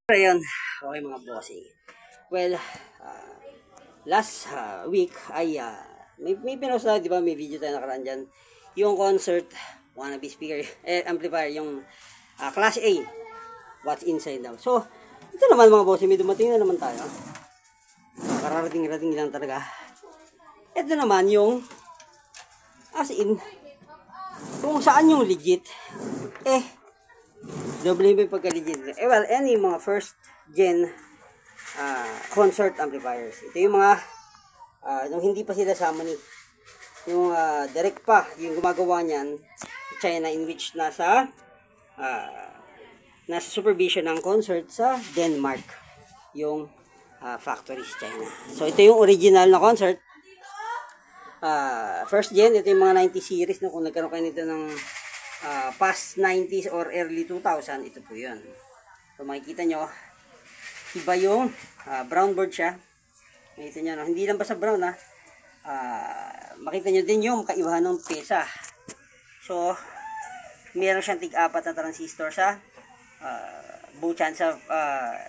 Ayun, okay mga bossing. Well, last week ay may pinost na, di ba, may video tayo nakaraan dyan. Yung concert, wannabe speaker, amplifier, yung Class A, what's inside daw. So, ito naman mga bossing, may dumating na naman tayo. Kararating-rating lang talaga. Ito naman yung, as in, kung saan yung legit, doble yung pagka-legit. Well, any mga first gen concert amplifiers. Ito yung mga nung hindi pa sila Samony. Yung direct pa, yung gumagawa niyan, China, in which nasa supervision ng concert sa Denmark. Yung factory sa China. So, ito yung original na concert. First gen, ito yung mga 90 series, no, kung nagkaroon kayo nito ng past 90s or early 2000, ito po yun. So makikita nyo, iba yung brown board siya. Makikita nyo, no? Hindi lang basta brown, makita nyo din yung kaibahan ng pesa. So meron siyang tig-apat na transistor sa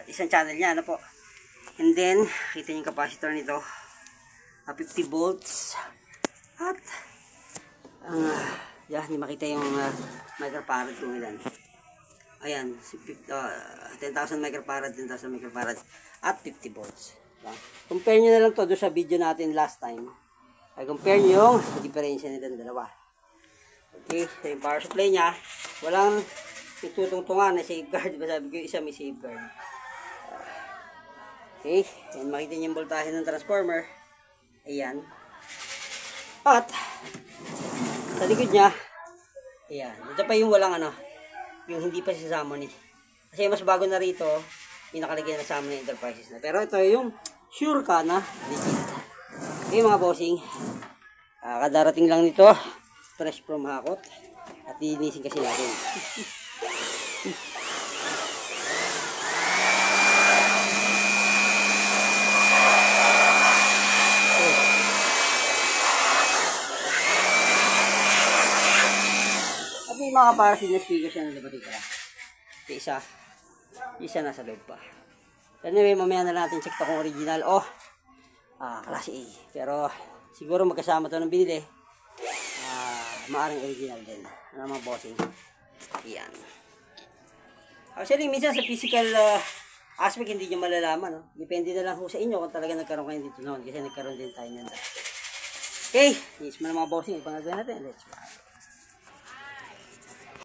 isang channel niya, ano po. And then kita nyo yung capacitor nito, 50 volts. At hindi makita yung microfarad kung ilan. Ayan, 10,000 microfarad, 10,000 microfarad at 50 volts. Compare nyo na lang to doon sa video natin last time. Ay compare nyo yung diferensya nito ng dalawa. Okay, so yung power supply nya, walang itutungtungan na safeguard. Diba sabi ko isa may safeguard. Okay, and makita nyo yung voltahe ng transformer. Ayan. At sa likod niya, ayan. Ito pa yung walang yung hindi pa si Samony. Kasi mas bago na rito, yung nakalagay na Samony Enterprises na. Pero ito yung sure ka na legit. Okay mga bossing, kadarating lang nito, fresh from hakot. At linisin kasi natin. May mga parasin na speaker siya na dapat ito. Isa nasa loob pa. Anyway, mamaya na natin check ito kung original o Class A. Pero siguro magkasama ito ng binili. Maaring original din. Ano mga bossing? Ayan. Actually, minsan sa physical aspect hindi nyo malalaman. No? Depende na lang sa inyo kung talaga nagkaroon kayo dito noon. Kasi nagkaroon din tayo nyan. Okay, yes mo na mga bossing. Ipangagawin natin. Let's go.